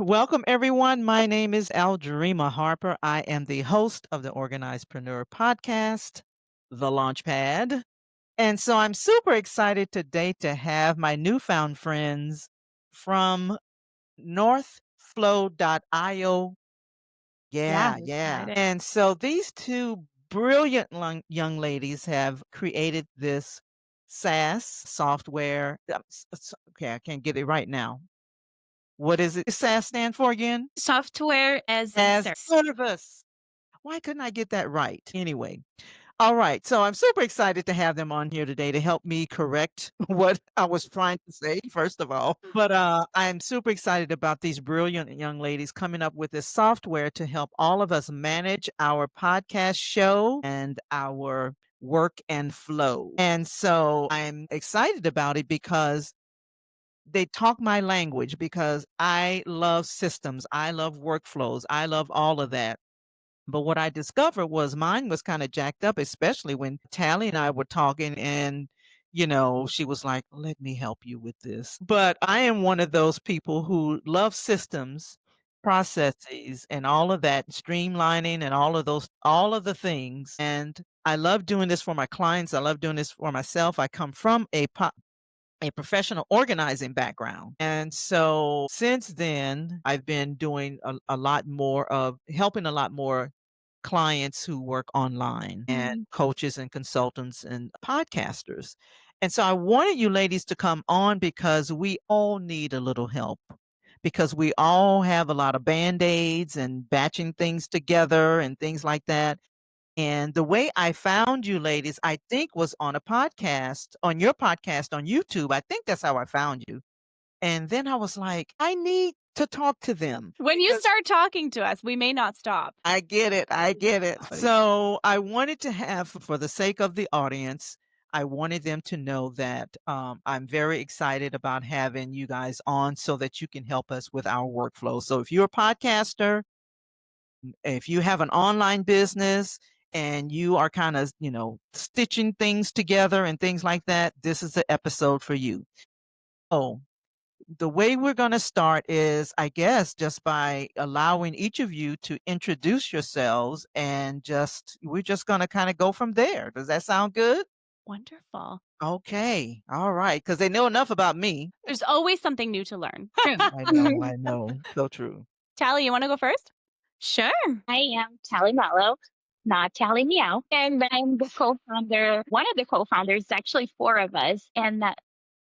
Welcome, everyone. My name is Aldreama Harper. I am the host of the Organizedpreneur Podcast, The Launchpad. And so I'm super excited today to have my newfound friends from Northflow.io. Yeah, Yeah. exciting. And so these two brilliant young ladies have created this SaaS software. Okay, I can't get it right now. What is it SaaS stand for again? Software as a As service. service. Why couldn't I get that right? Anyway, all right. So I'm super excited to have them on here today to help me correct what I was trying to say, first of all. But I'm super excited about these brilliant young ladies coming up with this software to help all of us manage our podcast show and our work and flow. And so I'm excited about it because they talk my language because I love systems. I love workflows. I love all of that. But what I discovered was mine was kind of jacked up, especially when Tally and I were talking and, she was like, let me help you with this. But I am one of those people who love systems, processes, and all of that, streamlining and all of the things. And I love doing this for my clients. I love doing this for myself. I come from a professional organizing background. And so since then, I've been doing a lot more of helping a lot more clients who work online and coaches and consultants and podcasters. And so I wanted you ladies to come on because we all need a little help because we all have a lot of band-aids and batching things together and things like that. And the way I found you ladies, I think was on your podcast on YouTube. I think that's how I found you. And then I was like, I need to talk to them. When you because start talking to us, we may not stop. I get it. I get it. So I wanted to have, for the sake of the audience, I wanted them to know that I'm very excited about having you guys on so that you can help us with our workflow. So if you're a podcaster, if you have an online business and you are kind of, stitching things together and things like that, this is the episode for you. Oh, the way we're going to start is, I guess, just by allowing each of you to introduce yourselves and we're just going to kind of go from there. Does that sound good? Wonderful. Okay. All right. Because they know enough about me. There's always something new to learn. True. I know. So true. Tally, you want to go first? Sure. I am Tally Mallow, not Tally Meow. And I'm the co-founder, one of the co-founders, actually four of us. And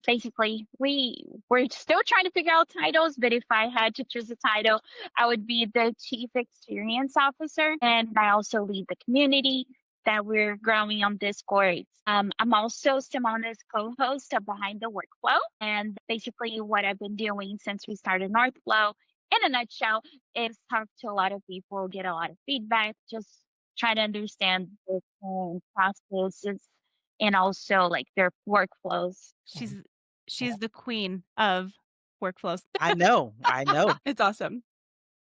basically, we're still trying to figure out titles, but if I had to choose a title, I would be the Chief Experience Officer. And I also lead the community that we're growing on Discord. I'm also Simona's co-host of Behind the Workflow. And basically what I've been doing since we started Northflow, in a nutshell, is talk to a lot of people, get a lot of feedback, just try to understand the processes and also like their workflows. She's the queen of workflows. I know. It's awesome.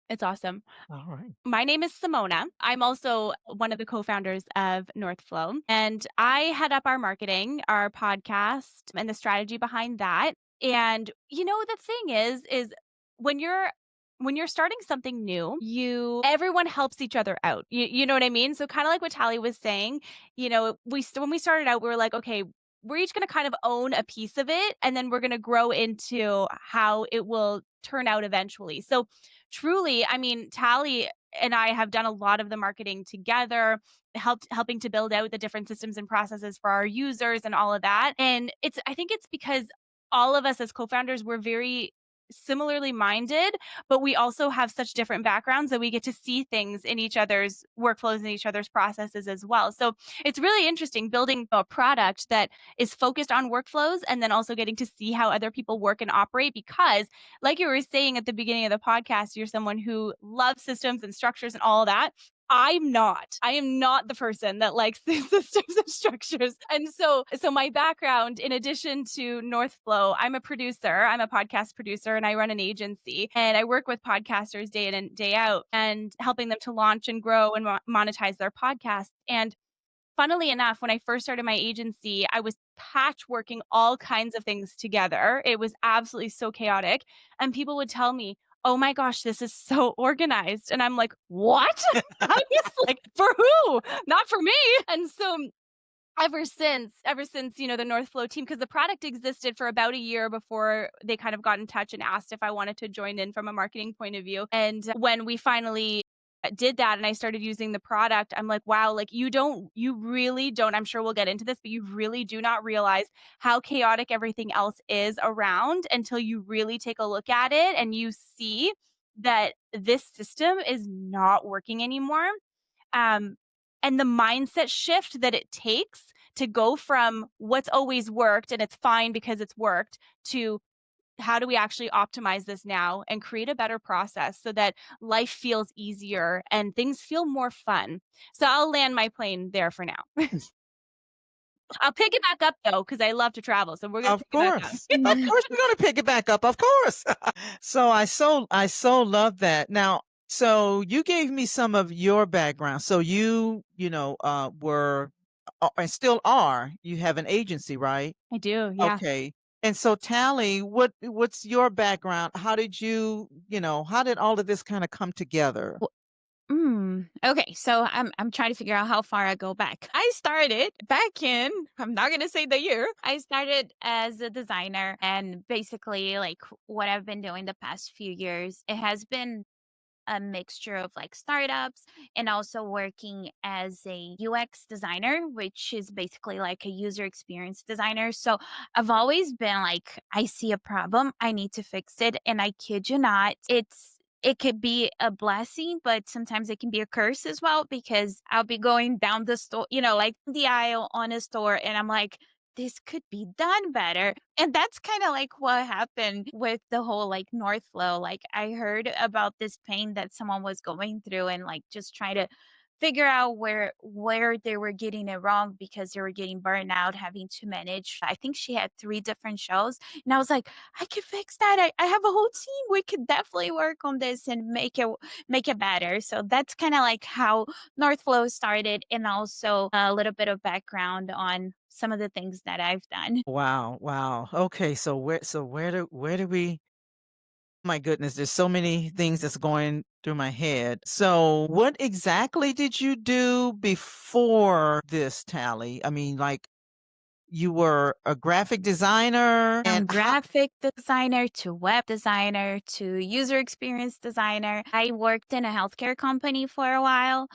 It's awesome. All right. My name is Simona. I'm also one of the co-founders of Northflow, and I head up our marketing, our podcast, and the strategy behind that. And the thing is when you're starting something new, everyone helps each other out. You know what I mean? So kind of like what Tally was saying, when we started out, we were like, okay, we're each going to kind of own a piece of it, and then we're going to grow into how it will turn out eventually. So truly, I mean, Tally and I have done a lot of the marketing together, helping to build out the different systems and processes for our users and all of that. And I think it's because all of us as co-founders were very similarly minded, but we also have such different backgrounds that we get to see things in each other's workflows and each other's processes as well. So it's really interesting building a product that is focused on workflows and then also getting to see how other people work and operate, because like you were saying at the beginning of the podcast, you're someone who loves systems and structures and all of that. I am not the person that likes the systems and structures. And so my background, in addition to Northflow, I'm a producer. I'm a podcast producer and I run an agency, and I work with podcasters day in and day out and helping them to launch and grow and monetize their podcasts. And funnily enough, when I first started my agency, I was patchworking all kinds of things together. It was absolutely so chaotic. And people would tell me, oh my gosh, this is so organized. And I'm like, what? I guess like for who? Not for me. And so ever since, the Northflow team, because the product existed for about a year before they kind of got in touch and asked if I wanted to join in from a marketing point of view. And when we finally did that and I started using the product, I'm like, wow, like you really don't, I'm sure we'll get into this, but you really do not realize how chaotic everything else is around until you really take a look at it and you see that this system is not working anymore. Um, and the mindset shift that it takes to go from what's always worked and it's fine because it's worked to how do we actually optimize this now and create a better process so that life feels easier and things feel more fun. So I'll land my plane there for now. I'll pick it back up though, because I love to travel. So we're going to Of pick it back up. course. Of course we're gonna pick it back up, of course. So I so love that. Now, so you gave me some of your background. So were and still are, you have an agency, right? I do. Yeah. Okay. And so Tally, what's your background? How did all of this kind of come together? Okay, so I'm trying to figure out how far I go back. I started back in, I'm not gonna say the year. I started as a designer, and basically like what I've been doing the past few years, it has been a mixture of like startups and also working as a UX designer, which is basically like a user experience designer. So I've always been like, I see a problem, I need to fix it. And I kid you not, it could be a blessing, but sometimes it can be a curse as well because I'll be going down the store, like the aisle on a store, and I'm like, this could be done better. And that's kind of like what happened with the whole like Northflow. Like I heard about this pain that someone was going through and like just trying to figure out where they were getting it wrong because they were getting burned out having to manage. I think she had 3 different shows. And I was like, I can fix that. I have a whole team. We could definitely work on this and make it better. So that's kind of like how Northflow started, and also a little bit of background on some of the things that I've done. Wow, wow. Okay, so where do we my goodness, there's so many things that's going through my head. So, what exactly did you do before this, Tally? I mean, like, you were a graphic designer From and how graphic designer to web designer to user experience designer. I worked in a healthcare company for a while.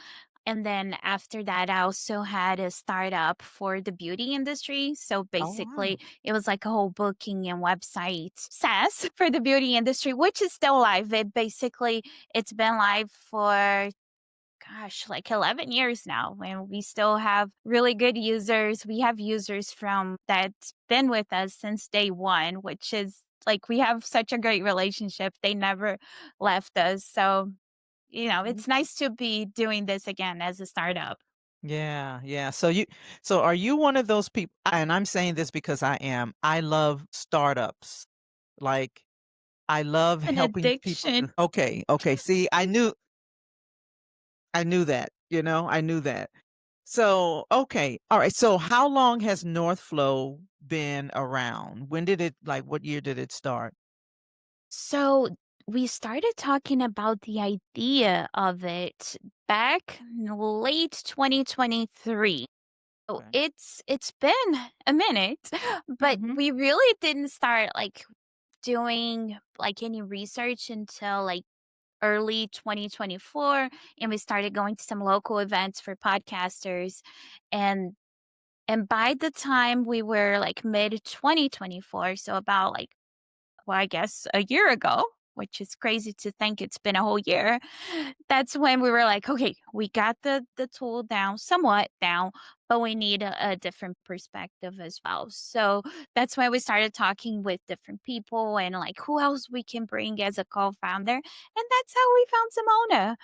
And then after that, I also had a startup for the beauty industry. So Oh, basically, wow. it was like a whole booking and website SaaS for the beauty industry, which is still live. It's been live for gosh, like 11 years now, and we still have really good users. We have users from that's been with us since day one, which is like we have such a great relationship. They never left us. So, Mhm. it's nice to be doing this again as a startup. Yeah, yeah. So are you one of those people, and I'm saying this because I am. I love startups. Like, I love An helping people addiction. okay, okay. See, I knew that, I knew that. So, okay. All right. So how long has Northflow been around? What year did it start? So we started talking about the idea of it back in late 2023. So Okay. it's been a minute, but Mhm. we really didn't start like doing like any research until like early 2024, and we started going to some local events for podcasters, and by the time we were like mid 2024, so about like, well, I guess a year ago, which is crazy to think it's been a whole year. That's when we were like, okay, we got the tool down, somewhat down, but we need a different perspective as well. So that's why we started talking with different people and like who else we can bring as a co-founder. And that's how we found Simona.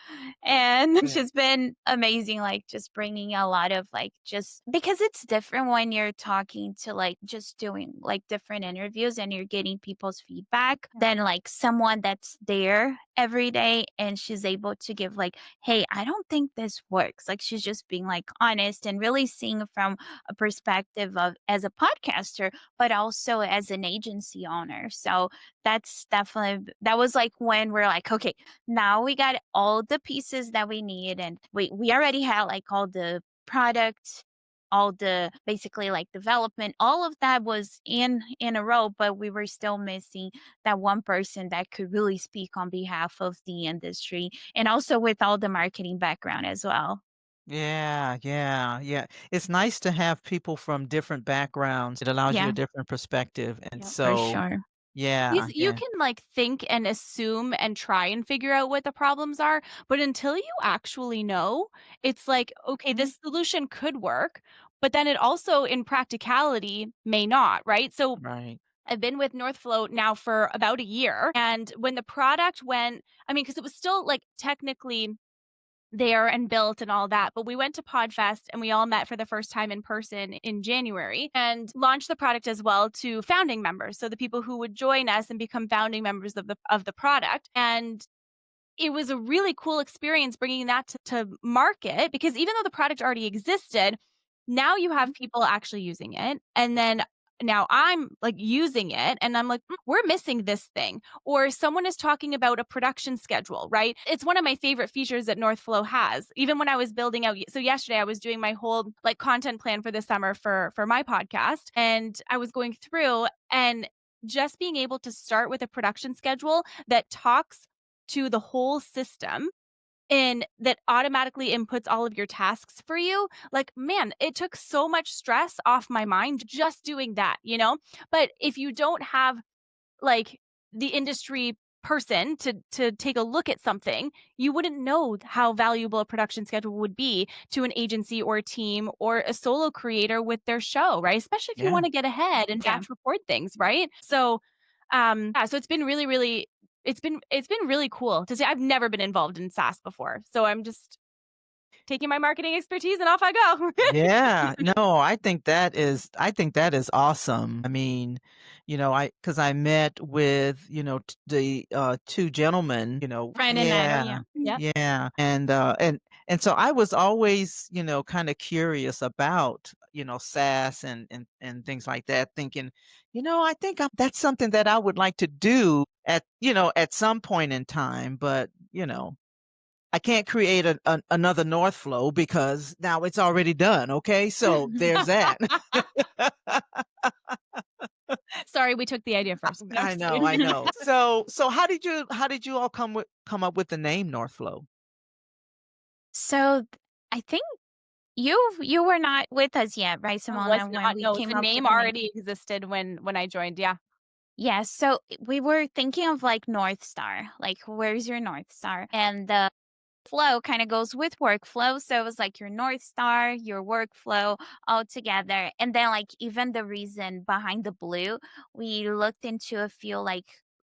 And Yeah. she's been amazing, like just bringing a lot of like, just because it's different when you're talking to like just doing like different interviews and you're getting people's feedback than like someone that's there every day, and she's able to give like, hey, I don't think this works. Like she's just being like honest and really seeing from a perspective of as a podcaster, but also as an agency owner. So that's definitely that was like when we're like, okay, now we got all the pieces that we need, and we already had like all the product, all the basically like development, all of that was in a row, but we were still missing that one person that could really speak on behalf of the industry, and also with all the marketing background as well. Yeah, yeah, yeah. It's nice to have people from different backgrounds. It allows you a Yeah, different perspective. And Yep. for so, sure. Because yeah, you yeah. can like think and assume and try and figure out what the problems are, but until you actually know, it's like, okay, Mhm. this solution could work, but then it also in practicality may not, right? So Right. I've been with Northflow now for about a year. And when the product went, I mean, because it was still like technically there and built and all that. But we went to Podfest and we all met for the first time in person in January and launched the product as well to founding members. So the people who would join us and become founding members of the product. And it was a really cool experience bringing that to market because even though the product already existed, now you have people actually using it. And then now I'm like using it and I'm like, we're missing this thing. Or someone is talking about a production schedule, right? It's one of my favorite features that Northflow has. Even when I was building out, so yesterday I was doing my whole like content plan for the summer for my podcast. And I was going through and just being able to start with a production schedule that talks to the whole system and that automatically inputs all of your tasks for you. Like, man, it took so much stress off my mind just doing that, you know? But if you don't have like the industry person to take a look at something, you wouldn't know how valuable a production schedule would be to an agency or a team or a solo creator with their show, right? Especially if you Yeah. want to get ahead and Yeah. batch record things, right? So yeah, so it's been really it's been really cool to see. I've never been involved in SaaS before. So I'm just taking my marketing expertise and off I go. Yeah, no, I think that is awesome. I mean, because I met with, the 2 gentlemen, Ryan and Natalie, yeah, yeah. Yep. yeah, and so I was always, kinda curious about, SaaS and things like that, thinking, I think that's something that I would like to do at some point in time, but, I can't create another Northflow because now it's already done, okay? So there's that. Sorry, we took the idea first. No, I'm I just know, I kidding. know. So how did you all come up with the name Northflow? So I think you were not with us yet, right, I was Simona, when not. we No, came the up with name the name? already existed when I joined. Yeah. Yes, so we were thinking of like North Star, like where's your North Star? And the flow kind of goes with workflow. So it was like your North Star, your workflow all together. And then like even the reason behind the blue, we looked into a few like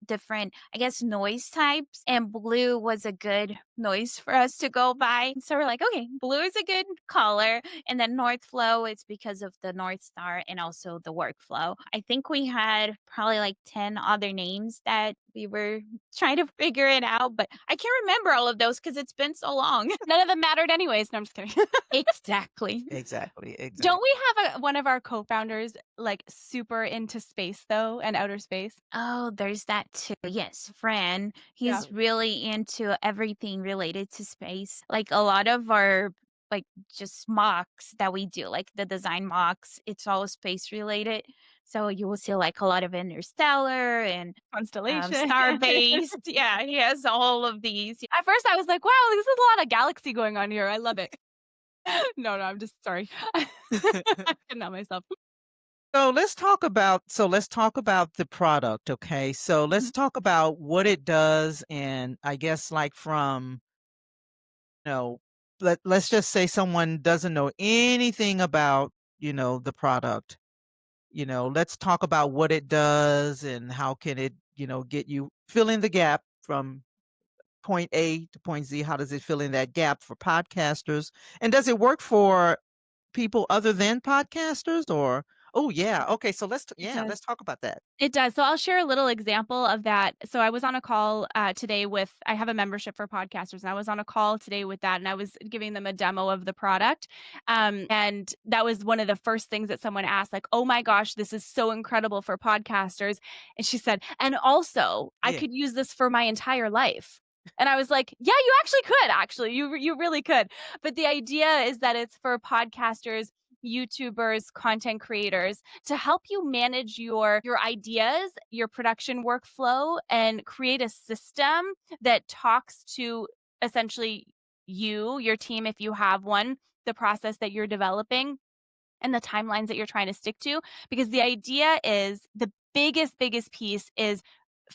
different, I guess, noise types, and blue was a good noise for us to go by. So we're like, okay, blue is a good color. And then North Flow is because of the North Star and also the workflow. I think we had probably like 10 other names that we were trying to figure it out, but I can't remember all of those because it's been so long. None of them mattered anyways. No, I'm just kidding. Exactly. Exactly, Don't exactly. we have one of our co-founders like super into space though and outer space? Oh, there's that too. Yes, Fran. Yeah. He's really into everything related to space. Like a lot of our like just mocks that we do, like the design mocks, it's all space related. So you will see like a lot of interstellar and Constellation. star based. Yeah, he has all of these. At first I was like, wow, this is a lot of galaxy going on here. I love it. No, I'm just sorry. I couldn't help myself. So let's talk about the product, okay? So let's Mhm. talk about what it does, and I guess like from, you know, let's just say someone doesn't know anything about, the product. Let's talk about what it does and how can it, get you fill in the gap from point A to point Z. How does it fill in that gap for podcasters? And does it work for people other than podcasters, Oh, yeah. Okay, so It yeah, does. let's talk about that. It does. So I'll share a little example of that. So I was on a call today with, I have a membership for podcasters, and I was on a call today with that, and I was giving them a demo of the product. And that was one of the first things that someone asked, like, oh my gosh, this is so incredible for podcasters. And she said, and also, I Yeah. could use this for my entire life. And I was like, yeah, you actually could, actually. You really could. But the idea is that it's for podcasters, YouTubers, content creators, to help you manage your ideas, your production workflow, and create a system that talks to essentially you, your team if you have one, the process that you're developing, and the timelines that you're trying to stick to. Because the idea is the biggest piece is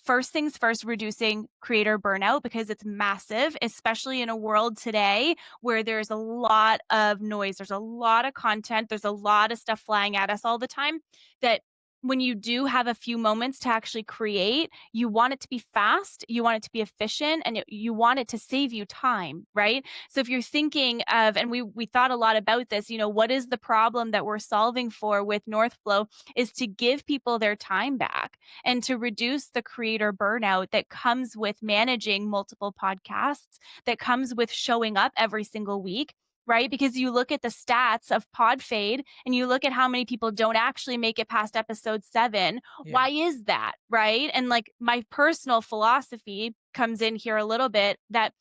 first things first, reducing creator burnout because it's massive, especially in a world today where there's a lot of noise, there's a lot of content, there's a lot of stuff flying at us all the time. That when you do have a few moments to actually create, you want it to be fast, you want it to be efficient, and you want it to save you time, right? So if you're thinking of, and we thought a lot about this, what is the problem that we're solving for with Northflow is to give people their time back and to reduce the creator burnout that comes with managing multiple podcasts, that comes with showing up every single week. Right? Because you look at the stats of pod fade and you look at how many people don't actually make it past episode 7. Yeah. Why is that? Right? And like my personal philosophy comes in here a little bit, that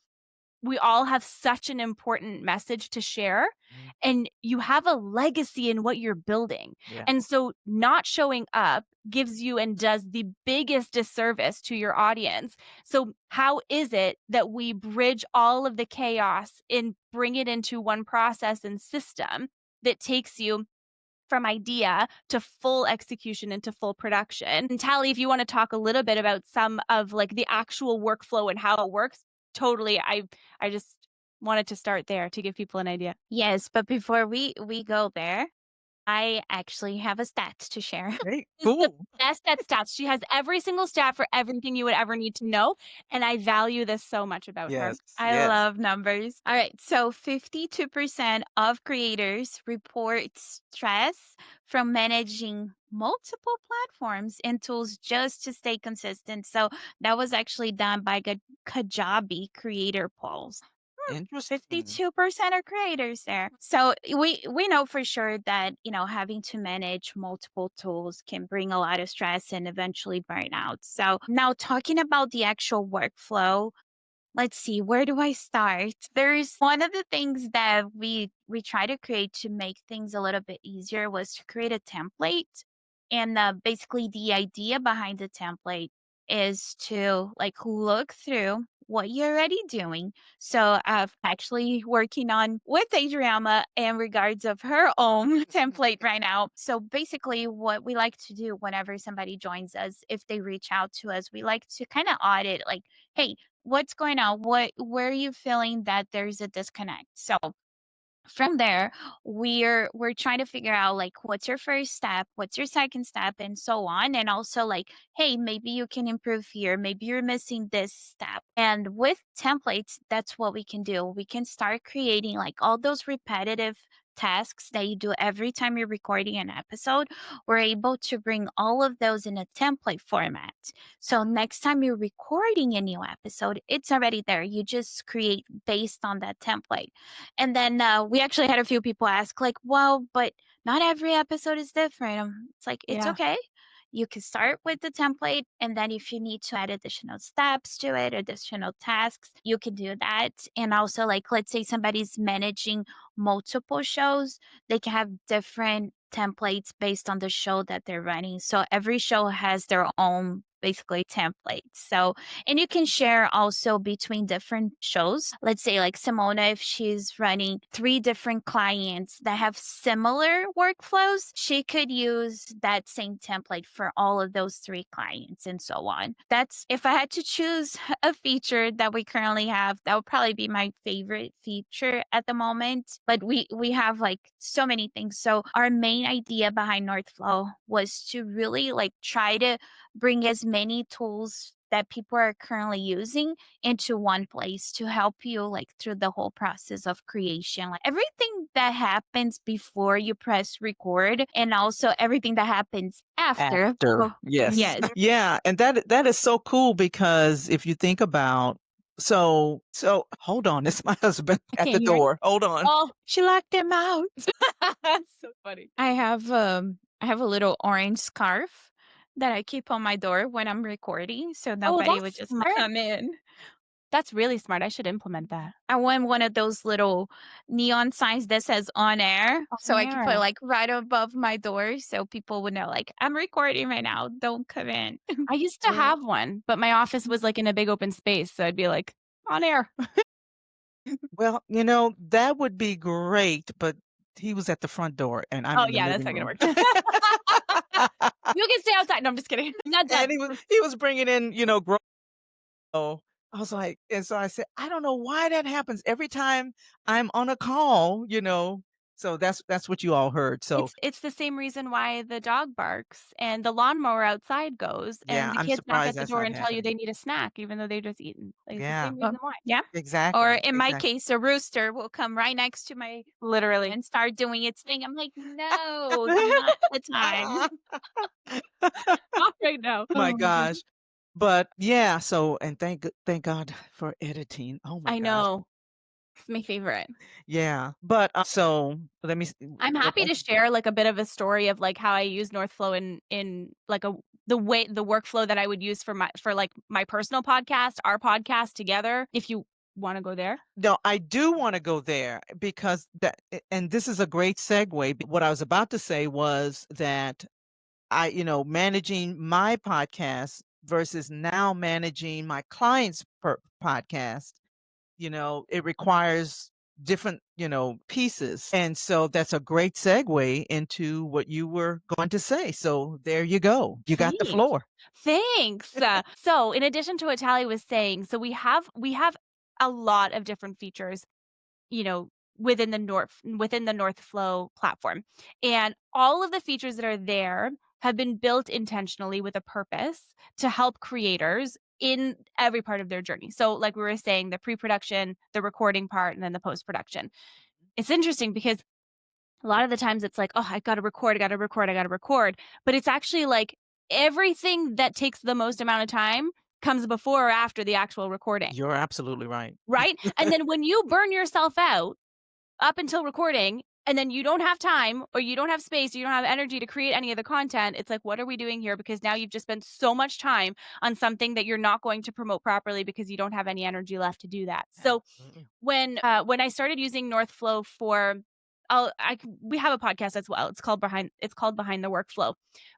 we all have such an important message to share, Mhm. and you have a legacy in what you're building. Yeah. And so not showing up gives you and does the biggest disservice to your audience. So how is it that we bridge all of the chaos and bring it into one process and system that takes you from idea to full execution into full production? And Tally, if you want to talk a little bit about some of like the actual workflow and how it works, totally. I just wanted to start there to give people an idea. Yes, but before we go there, I actually have a stat to share. Great. She's the Cool. best at stats. She has every single stat for everything you would ever need to know, and I value this so much about her. Yes. I Yes. love numbers. All right. So 52% of creators report stress from managing multiple platforms and tools just to stay consistent. So that was actually done by Kajabi creator polls. Interesting. 52% are creators there. So we know for sure that, having to manage multiple tools can bring a lot of stress and eventually burnout. So now talking about the actual workflow, let's see, where do I start? There's one of the things that we try to create to make things a little bit easier was to create a template. And basically the idea behind the template is to like look through what you're already doing. So I've actually working on with Adriana in regards of her own template right now. So basically what we like to do whenever somebody joins us, if they reach out to us, we like to kind of audit like, hey, what's going on? Where are you feeling that there's a disconnect? So from there, we're trying to figure out like what's your first step, what's your second step, and so on. And also like, hey, maybe you can improve here, maybe you're missing this step. And with templates, that's what we can do. We can start creating like all those repetitive tasks that you do every time you're recording an episode. We're able to bring all of those in a template format. So next time you're recording a new episode, it's already there. You just create based on that template. And then we actually had a few people ask, like, well, but not every episode is different. It's like, it's Yeah. okay. You can start with the template. And then if you need to add additional steps to it, additional tasks, you can do that. And also, like, let's say somebody's managing multiple shows, they can have different templates based on the show that they're running. So every show has their own basically templates. So and you can share also between different shows. Let's say like Simona, if she's running 3 different clients that have similar workflows, she could use that same template for all of those 3 clients and so on. That's if I had to choose a feature that we currently have, that would probably be my favorite feature at the moment. But we have like so many things. So our main idea behind Northflow was to really like try to bring as many tools that people are currently using into one place to help you like through the whole process of creation. Like everything that happens before you press record and also everything that happens after. After, yes. Yes. Yeah, and that is so cool because if you think about so hold on, it's my husband at Can the you hear me? door. Hold on. Oh, she locked him out. That's so funny. I have a little orange scarf that I keep on my door when I'm recording so nobody would that's just smart. come in. That's really smart. I should implement that. I want one of those little neon signs that says on air so I can put air. like right above my door so people would know like I'm recording right now. Don't come in. I used to Yeah. have one, but my office was like in a big open space. So I'd be like, on air. Well, that would be great, but he was at the front door and I'm Oh, in the yeah, that's living not going to room. work. You can stay outside. No, I'm just kidding. Not done. And he was bringing in, so I was like, and so I said, I don't know why that happens every time I'm on a call. So that's what you all heard. So It's the same reason why the dog barks and the lawnmower outside goes yeah, and the I'm kids knock surprised at the that's door not and tell you happening. they need a snack even though they've just eaten. Like, it's the Yeah, same reason why. Yeah. exactly. Or in my Exactly. case, a rooster will come right next to my Literally. and start doing its thing. I'm like, no, not the time. Not right now. My gosh. But yeah, so and thank God for editing. Oh my I gosh. know. It's my favorite. Yeah. But so let me I'm happy to share like a bit of a story of like how I use Northflow in like the workflow that I would use for like my personal podcast, our podcast together. If you want to go there. No, I do want to go there because and this is a great segue. What I was about to say was that managing my podcast versus now managing my clients' podcast, it requires different, pieces. And so that's a great segue into what you were going to say. So there you go. You got the Thanks. floor. Thanks. So in addition to what Tally was saying, so we have a lot of different features, within the Northflow platform. And all of the features that are there have been built intentionally with a purpose to help creators in every part of their journey. So like we were saying, the pre-production, the recording part, and then the post-production. It's interesting because a lot of the times it's like, oh, I got to record. But it's actually like everything that takes the most amount of time comes before or after the actual recording. You're absolutely right. Right? And then when you burn yourself out up until recording, and then you don't have time or you don't have space, or you don't have energy to create any of the content, it's like, what are we doing here? Because now you've just spent so much time on something that you're not going to promote properly because you don't have any energy left to do that. So Absolutely. when I started using Northflow we have a podcast as well. It's called Behind the Workflow.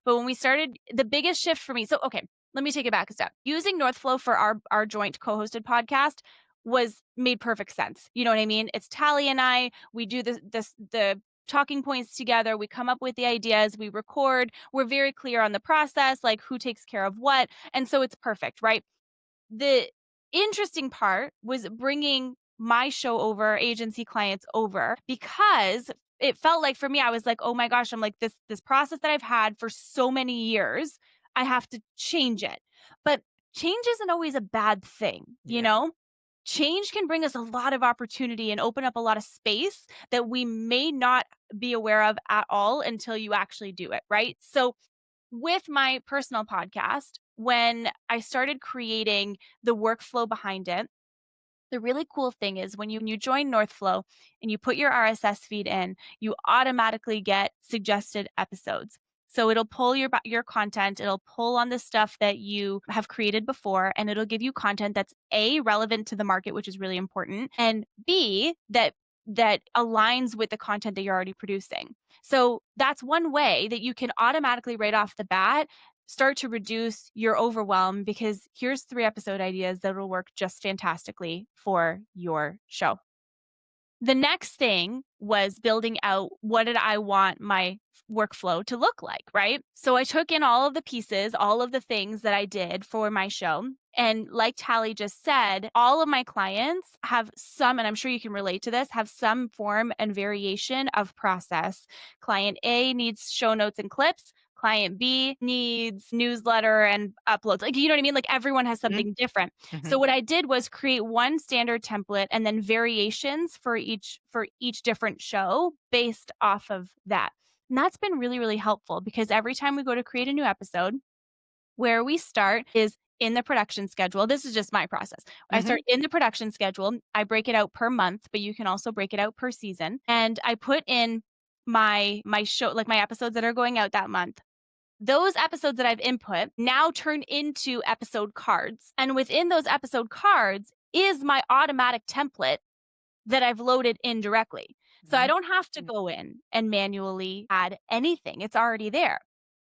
But when we started, the biggest shift for me, so okay, let me take it back a step. Using Northflow for our joint co-hosted podcast made perfect sense. You know what I mean? It's Tally and I, we do the talking points together. We come up with the ideas, we record, we're very clear on the process, like who takes care of what. And so it's perfect, right? The interesting part was bringing my show over, agency clients over, because it felt like for me, I was like, oh my gosh, I'm like this process that I've had for so many years, I have to change it. But change isn't always a bad thing, Yeah. Change can bring us a lot of opportunity and open up a lot of space that we may not be aware of at all until you actually do it, right? So with my personal podcast, when I started creating the workflow behind it, the really cool thing is when you join Northflow and you put your RSS feed in, you automatically get suggested episodes. So it'll pull your content, it'll pull on the stuff that you have created before, and it'll give you content that's A, relevant to the market, which is really important, and B, that aligns with the content that you're already producing. So that's one way that you can automatically right off the bat start to reduce your overwhelm, because here's 3 episode ideas that will work just fantastically for your show. The next thing was building out what did I want my workflow to look like, right? So I took in all of the pieces, all of the things that I did for my show. And like Tally just said, all of my clients have some, and I'm sure you can relate to this, have some form and variation of process. Client A needs show notes and clips. Client B needs newsletter and uploads. Like, you know what I mean? Like everyone has something different. Mhm. So what I did was create one standard template and then variations for each different show based off of that. And that's been really, really helpful because every time we go to create a new episode, where we start is in the production schedule. This is just my process. I start in the production schedule. I break it out per month, but you can also break it out per season. And I put in my show, like my episodes that are going out that month. Those episodes that I've input now turn into episode cards. And within those episode cards is my automatic template that I've loaded in directly. So I don't have to go in and manually add anything. It's already there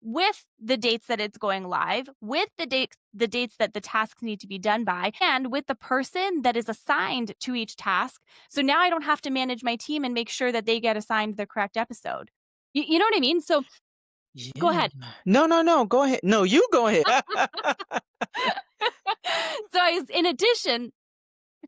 with the dates that it's going live, with the dates that the tasks need to be done by, and with the person that is assigned to each task. So now I don't have to manage my team and make sure that they get assigned the correct episode. You know what I mean? So go ahead. No. Go ahead. No, you go ahead. So in addition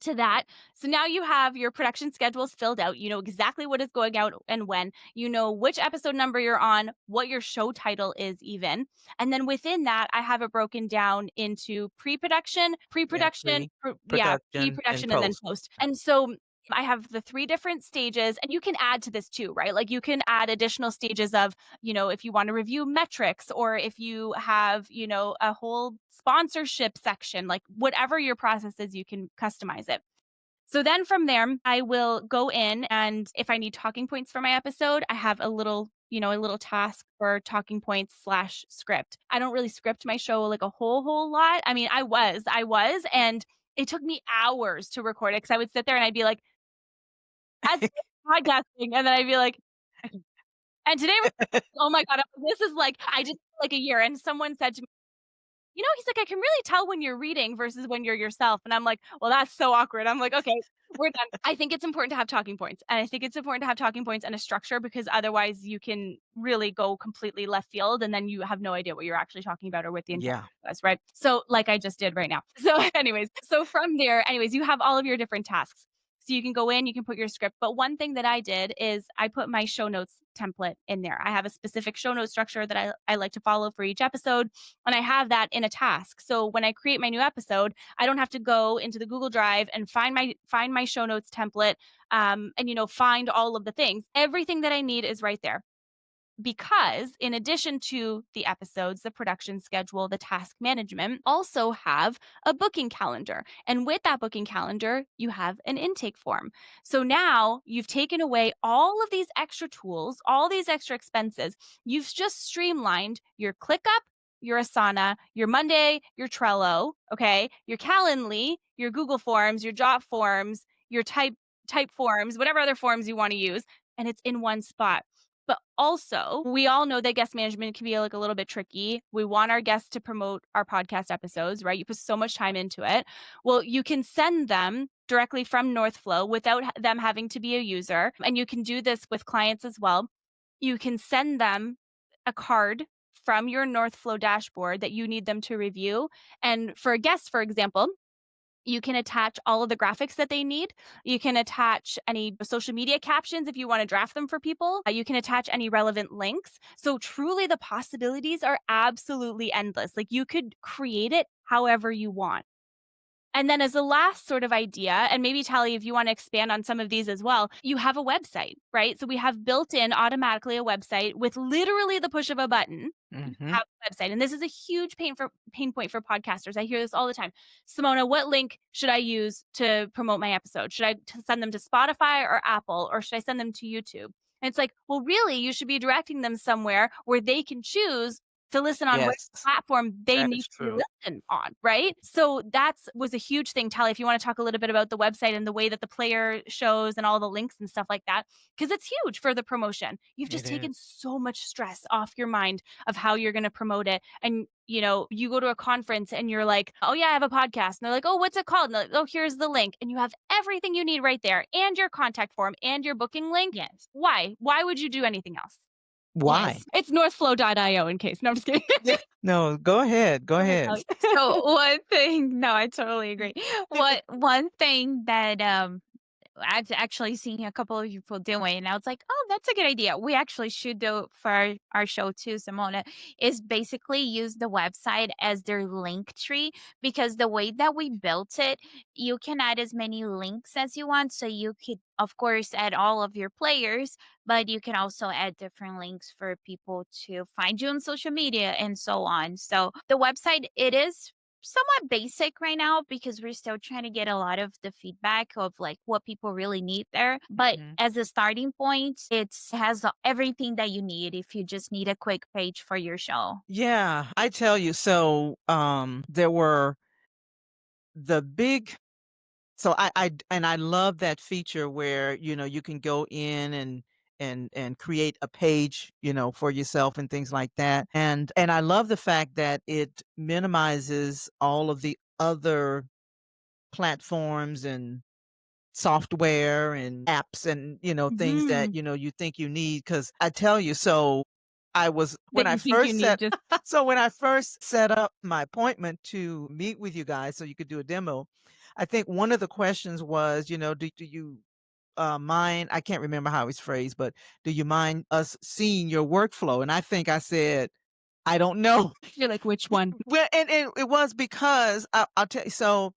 to that, so now you have your production schedules filled out. You know exactly what is going out and when. You know which episode number you're on, what your show title is even. And then within that, I have it broken down into pre-production, pre-production, pre-production, and then post. And so I have the 3 different stages, and you can add to this too, right? Like you can add additional stages of, if you want to review metrics, or if you have, a whole sponsorship section, like whatever your process is, you can customize it. So then from there, I will go in, and if I need talking points for my episode, I have a little task for talking points / script. I don't really script my show like a whole lot. I mean, I was, and it took me hours to record it because I would sit there and I'd be like, as podcasting, and then I'd be like, okay. And today was, oh my God, this is like, I just like a year. And someone said to me, he's like, I can really tell when you're reading versus when you're yourself. And I'm like, well, that's so awkward. I'm like, okay, we're done. I think it's important to have talking points. And I think it's important to have talking points and a structure, because otherwise you can really go completely left field and then you have no idea what you're actually talking about or what the intent was, right? So like I just did right now. So so from there, you have all of your different tasks. So you can go in, you can put your script. But one thing that I did is I put my show notes template in there. I have a specific show note structure that I like to follow for each episode. And I have that in a task. So when I create my new episode, I don't have to go into the Google Drive and find my show notes template and find all of the things. Everything that I need is right there. Because in addition to the episodes, the production schedule, the task management, also have a booking calendar. And with that booking calendar, you have an intake form. So now you've taken away all of these extra tools, all these extra expenses. You've just streamlined your ClickUp, your Asana, your Monday, your Trello, okay, your Calendly, your Google Forms, your Jot Forms, your type forms, whatever other forms you want to use, and it's in one spot. But also, we all know that guest management can be like a little bit tricky. We want our guests to promote our podcast episodes, right? You put so much time into it. Well, you can send them directly from Northflow without them having to be a user. And you can do this with clients as well. You can send them a card from your Northflow dashboard that you need them to review. And for a guest, for example, you can attach all of the graphics that they need. You can attach any social media captions if you want to draft them for people. You can attach any relevant links. So truly the possibilities are absolutely endless. Like you could create it however you want. And then as a last sort of idea, and maybe Tally, if you want to expand on some of these as well, you have a website, right? So we have built in automatically a website with literally the push of a button. Have a website. And this is a huge pain point for podcasters. I hear this all the time. Simona, what link should I use to promote my episode? Should I send them to Spotify or Apple, or should I send them to YouTube? And it's like, well, really, you should be directing them somewhere where they can choose to listen on which platform they need to listen on, right? So that was a huge thing. Tally, if you want to talk a little bit about the website and the way that the player shows and all the links and stuff like that, because it's huge for the promotion. You've just taken so much stress off your mind of how you're going to promote it. And you go to a conference and you're like, oh yeah, I have a podcast. And they're like, oh, what's it called? And they're like, oh, here's the link. And you have everything you need right there, and your contact form and your booking link. Yes. Why would you do anything else? Why? Yes. It's northflow.io in case. No, I'm just kidding. No, go ahead. Go ahead. So one thing, no, I totally agree. One thing that I've actually seen a couple of people doing, and I was like, oh, that's a good idea. We actually should do for our show too, Simona, is basically use the website as their link tree, because the way that we built it, you can add as many links as you want. So you could, of course, add all of your players, but you can also add different links for people to find you on social media and so on. So the website, it is somewhat basic right now because we're still trying to get a lot of the feedback of like what people really need there. But Mhm. as a starting point, it has everything that you need if you just need a quick page for your show. Yeah, I tell you. So, there were the big so and I love that feature where, you can go in and create a page, for yourself and things like that. And I love the fact that it minimizes all of the other platforms and software and apps and, things that, Mhm. you think you need. Cause I tell you, so I was That when I you think you first need set just so when I first set up my appointment to meet with you guys so you could do a demo, I think one of the questions was, do you mind? I can't remember how it's phrased, but do you mind us seeing your workflow? And I think I said, I don't know. you're like, which one? Well, and it was because I'll tell you. So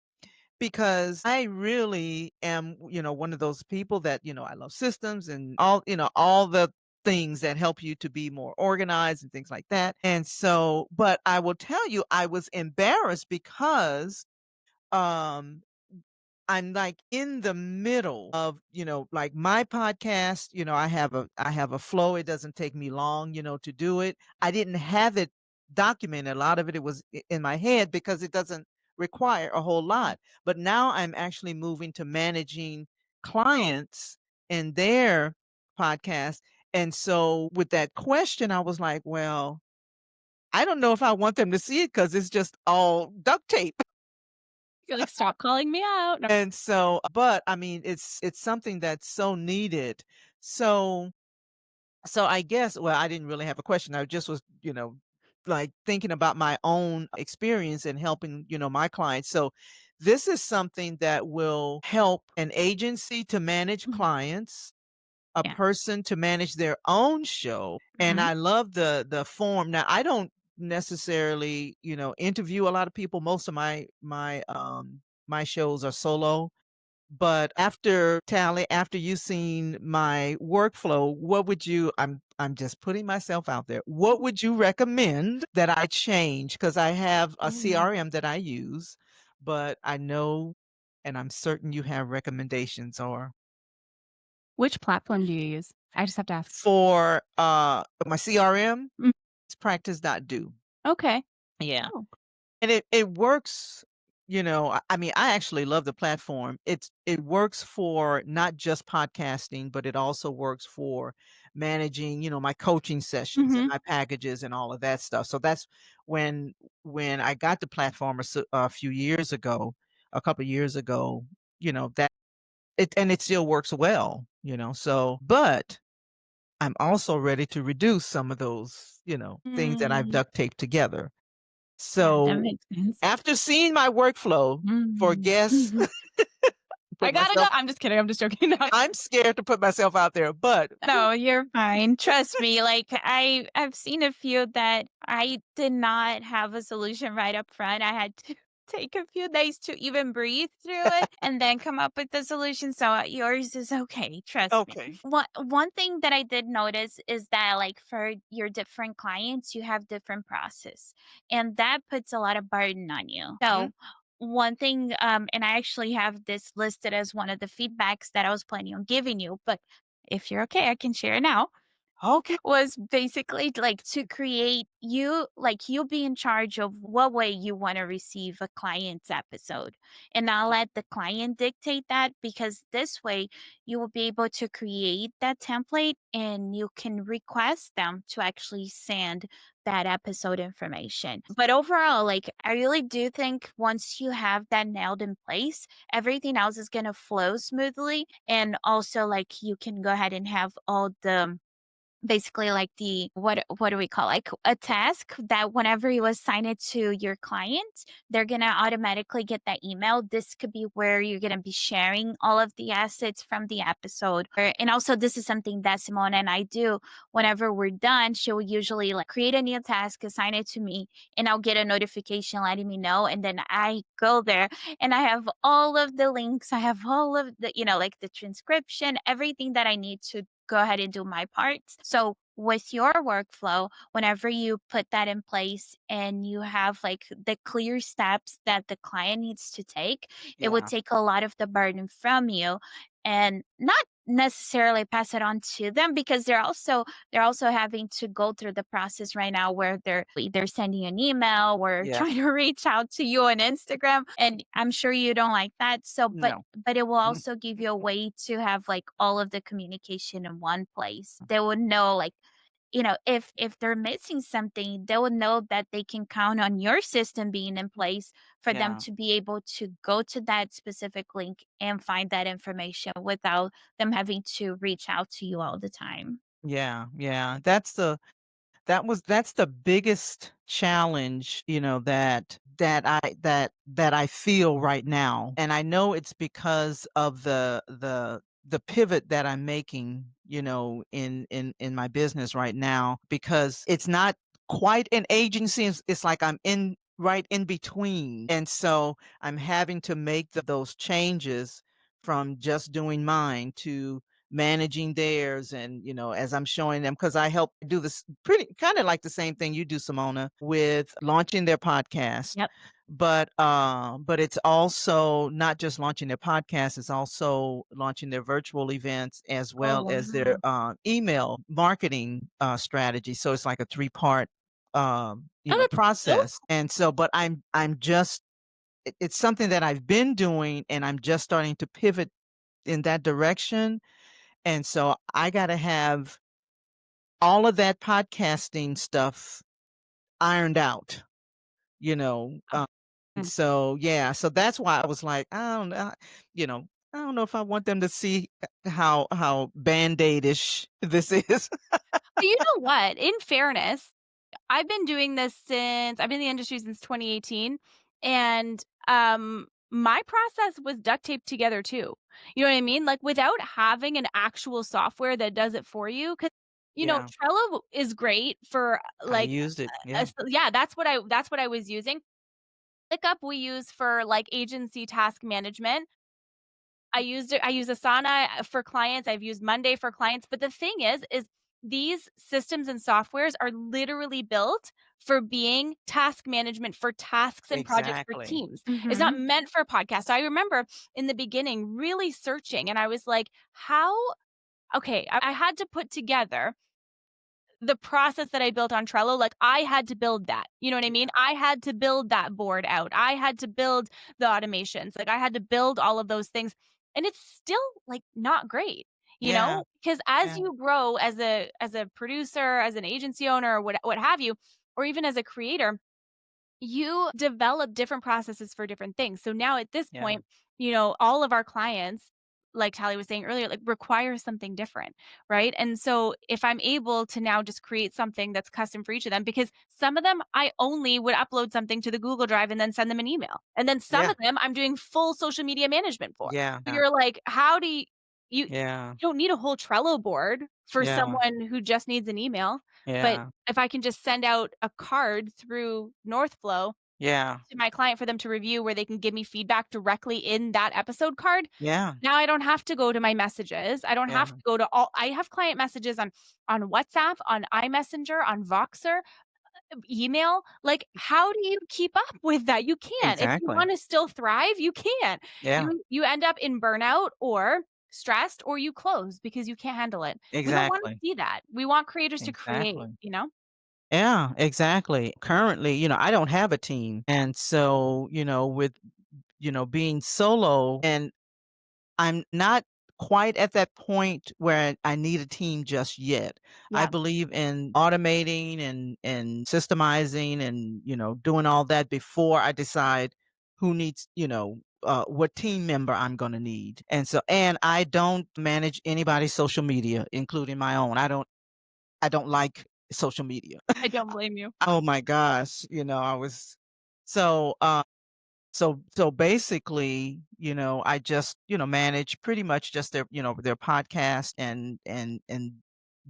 because I really am, one of those people that, I love systems and all the things that help you to be more organized and things like that. And so, but I will tell you, I was embarrassed because um I'm like in the middle of, like my podcast, I have a flow. It doesn't take me long, to do it. I didn't have it documented. A lot of it was in my head because it doesn't require a whole lot. But now I'm actually moving to managing clients and their podcast. And so with that question, I was like, well, I don't know if I want them to see it because it's just all duct tape. You're like, stop calling me out. No. And so, but I mean, it's something that's so needed. So, so I guess, well, I didn't really have a question. I just was, like thinking about my own experience and helping, my clients. So this is something that will help an agency to manage Mhm. clients, a Yeah. person to manage their own show. And Mhm. I love the form. Now, I don't necessarily, interview a lot of people. Most of my shows are solo. But after you've seen my workflow, what would you I'm just putting myself out there. What would you recommend that I change? Because I have a Ooh. CRM that I use, but I know and I'm certain you have recommendations or Which platform do you use? I just have to ask. for my CRM, Mm, it's practice.do. okay. Yeah. Oh. And it works, I mean, I actually love the platform. It works for not just podcasting, but it also works for managing, my coaching sessions and Mhm. my packages and all of that stuff. So that's when when I got the platform a few years ago, a couple years ago, that it still works well, So, but I'm also ready to reduce some of those, things that I've Mm, duct taped together. yeah, that So makes sense. after seeing my workflow for Mm. guests, I put gotta go. myself I'm just kidding. I'm just joking. No. I'm scared to put myself out there, but No, you're fine. Trust me. Like I've seen a few that I did not have a solution right up front. I had to take a few days to even breathe through it and then come up with the solution. So yours is okay. Trust me. okay. One thing that I did notice is that like for your different clients, you have different process, and that puts a lot of burden on you. Mhm. So one thing, and I actually have this listed as one of the feedbacks that I was planning on giving you, but if you're okay, I can share now, Okay. was basically like to create you, like you'll be in charge of what way you want to receive a client's episode. And not let the client dictate that, because this way you will be able to create that template and you can request them to actually send that episode information. But overall, like I really do think once you have that nailed in place, everything else is going to flow smoothly. And also, like you can go ahead and have all the basically like the what do we call, like a task that whenever you assign it to your client, they're gonna automatically get that email. This could be where you're gonna be sharing all of the assets from the episode. And also this is something that Simone and I do whenever we're done. She'll usually like create a new task, assign it to me, and I'll get a notification letting me know. And then I go there and I have all of the links. I have all of the, like the transcription, everything that I need to go ahead and do my parts. So with your workflow, whenever you put that in place and you have like the clear steps that the client needs to take, it would Yeah. take a lot of the burden from you and not necessarily pass it on to them, because they're also having to go through the process right now where they're either sending an email or Yeah. trying to reach out to you on Instagram, and I'm sure you don't like that. So but No. but it will also give you a way to have like all of the communication in one place. They would know, like, if they're missing something, they would know that they can count on your system being in place for them Yeah. to be able to go to that specific link and find that information without them having to reach out to you all the time. Yeah. Yeah. That's the biggest challenge, that I feel right now. And I know it's because of the pivot that I'm making, in my business right now, because it's not quite an agency. It's like I'm in right in between. And so I'm having to make those changes from just doing mine to managing theirs. And as I'm showing them, because I help do this pretty kind of like the same thing you do, Simona, with launching their podcast. Yep. But it's also not just launching their podcast, it's also launching their virtual events as Oh, well as their wow. email marketing strategy. So it's like a three-part Oh, that's so process. And so but I'm just it's something that I've been doing, and I'm just starting to pivot in that direction. And so I gotta have all of that podcasting stuff ironed out, you know. cool. So yeah, so that's why I was like, you know, I don't know if I want them to see how band-aid-ish this is. But you know what? In fairness, I've been in the industry since 2018, and, my process was duct taped together too. You know what I mean? Like, without having an actual software that does it for you, because Yeah, Trello is great for, I like, used it. a Yeah, s yeah, that's what I was using. ClickUp we use for, like, agency task management. I use Asana for clients, I've used Monday for clients, but the thing is these systems and softwares are literally built for being task management for tasks and projects for exactly. teams. It's not Mhm. meant for podcasts. So I remember in the beginning really searching, and I was like, "How?" Okay, I had to put together the process that I built on Trello. Like, I had to build that, you know what I mean? I had to build that board out. I had to build the automations. Like, I had to build all of those things, and it's still, like, not great, Yeah, because as yeah, you grow as a producer, as an agency owner, or what have you, or even as a creator, you develop different processes for different things. So now at this yeah, point, all of our clients, like Tally was saying earlier, like require something different, right? And so if I'm able to now just create something that's custom for each of them, because some of them I only would upload something to the Google Drive and then send them an email. And then some yeah, of them I'm doing full social media management for. yeah, So yeah, you're like, how do you yeah, don't need a whole Trello board for yeah, someone who just needs an email. But yeah, if I can just send out a card through Northflow yeah, to my client for them to review, where they can give me feedback directly in that episode card, yeah, now I don't have to go to my messages. I don't have yeah, to go to all I have client messages on WhatsApp, on iMessenger, on Voxer, email. Like, how do you keep up with that? You can't. If you exactly. wanna still thrive, you can't. Yeah, You end up in burnout or stressed, or you close because you can't handle it. We don't wanna exactly, see that. We want creators to create, exactly. you know? Yeah, exactly. Currently, I don't have a team. And so, with, being solo, and I'm not quite at that point where I need a team just yet. I Yeah. believe in automating and systemizing and, doing all that before I decide who needs, what team member I'm going to need. And so, and I don't manage anybody's social media, including my own. I don't like social media. I don't blame you. Oh my gosh, I was so so basically, I just, manage pretty much just their podcast and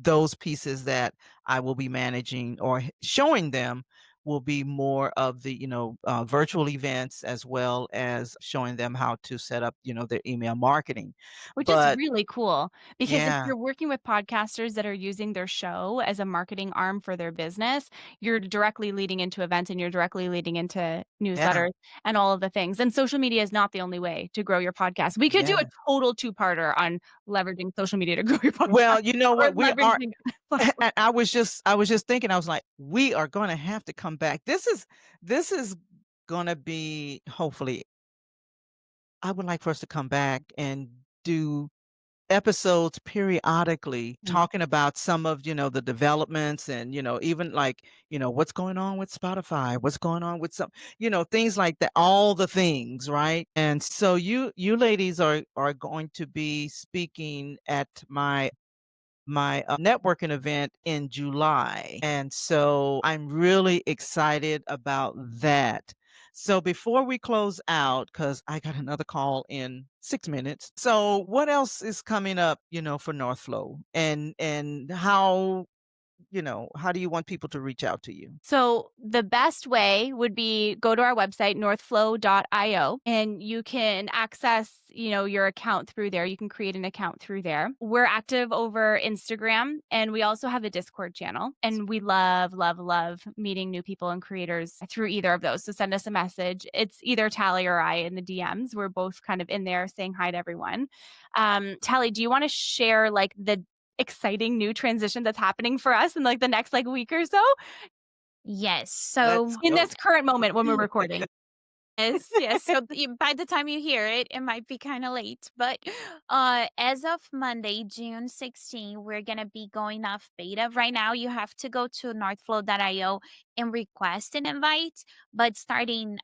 those pieces that I will be managing or showing them will be more of the, virtual events as well as showing them how to set up, their email marketing. Which is But really cool because if yeah, you're working with podcasters that are using their show as a marketing arm for their business, you're directly leading into events and you're directly leading into yeah, newsletters and all of the things. And social media is not the only way to grow your podcast. We could do yeah. a total two-parter on leveraging social media to grow your podcast Well, you know or what? We are leveraging platforms. I was just thinking, I was like, we are gonna have to come back. This is gonna be hopefully I would like for us to come back and do episodes periodically Mm. talking about some of, the developments and, even like, what's going on with Spotify, what's going on with some, things like that, all the things, right? And so you ladies are going to be speaking at my networking event in July. And so I'm really excited about that. So before we close out, because I got another call in 6 minutes. So what else is coming up, for Northflow? And how do you want people to reach out to you? So the best way would be go to our website, northflow.io, and you can access, your account through there. You can create an account through there. We're active over Instagram and we also have a Discord channel. And we love, love, love meeting new people and creators through either of those. So send us a message. It's either Tally or I in the DMs. We're both kind of in there saying hi to everyone. Tally, do you want to share like the exciting new transition that's happening for us in like the next like week or so Yes. Let's So in go. this current moment when we're recording? yes, yes. So by the time you hear it, it might be kind of late. But as of Monday, June 16, we're gonna be going off beta. Right now, you have to go to northflow.io and request an invite. But starting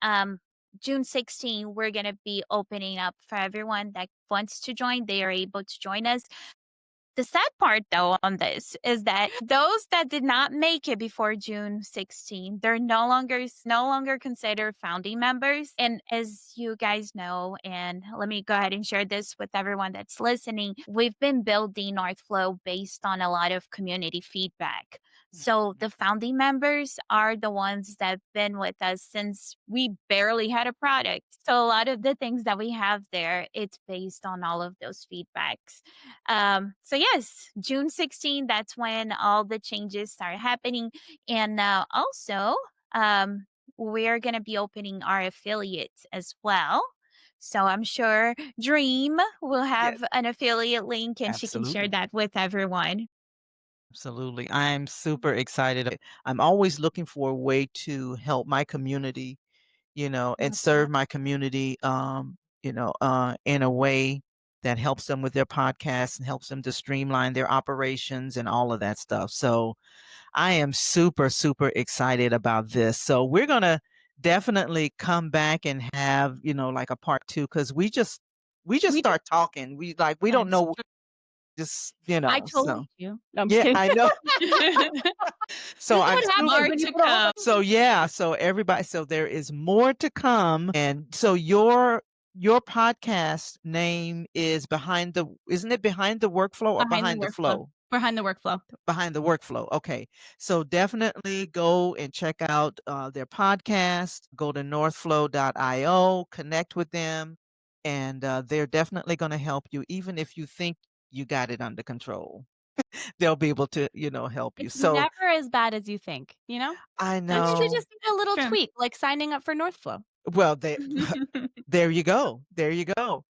June 16, we're gonna be opening up for everyone that wants to join. They are able to join us. The sad part, though, on this is that those that did not make it before June 16, they're no longer considered founding members. And as you guys know, and let me go ahead and share this with everyone that's listening, we've been building Northflow based on a lot of community feedback. So the founding members are the ones that've been with us since we barely had a product. So a lot of the things that we have there, it's based on all of those feedbacks. So yes, June 16, that's when all the changes start happening. And also, we're going to be opening our affiliates as well. So I'm sure Dream will Yes, have an affiliate link and she can share absolutely. that with everyone. Absolutely. I'm super excited. I'm always looking for a way to help my community, and Love that. serve my community, in a way that helps them with their podcasts and helps them to streamline their operations and all of that stuff. So I am super, super excited about this. So we're going to definitely come back and have, like a part two, because we just We do. start talking. We don't That's know, true. just, I so totally do. No, I'm just yeah, kidding. I know. This So is I'm what super happens More when you to put a whole come. bunch. so yeah, so everybody, so there is more to come. And so your podcast name is isn't it behind the workflow or Behind the behind the workflow. flow? Behind the workflow. Behind the workflow. Okay. So definitely go and check out their podcast, go to northflow.io, connect with them, and they're definitely going to help you, even if you think you got it under control. They'll be able to, help you. It's So never as bad as you think, you know? I Sometimes you know. just need a little True. tweak, like signing up for Northflow. Well, there you go. There you go.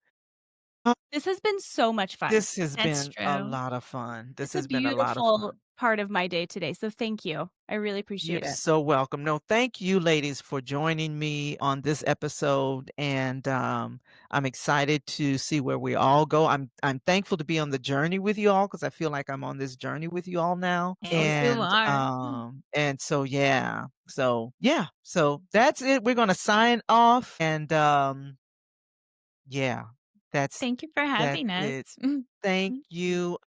Uh, This has been so much fun. This has That's been a true. lot of fun. This It's a has been a lot of beautiful fun. part of my day today. So thank you. I really You're appreciate it. so welcome. No, thank you, ladies, for joining me on this episode, and I'm excited to see where we all go. I'm thankful to be on the journey with you all because I feel like I'm on this journey with you all now, So Yes, good. you and are. so that's it. We're gonna sign off, and yeah, that's Thank you for that's having us. it. Thank you.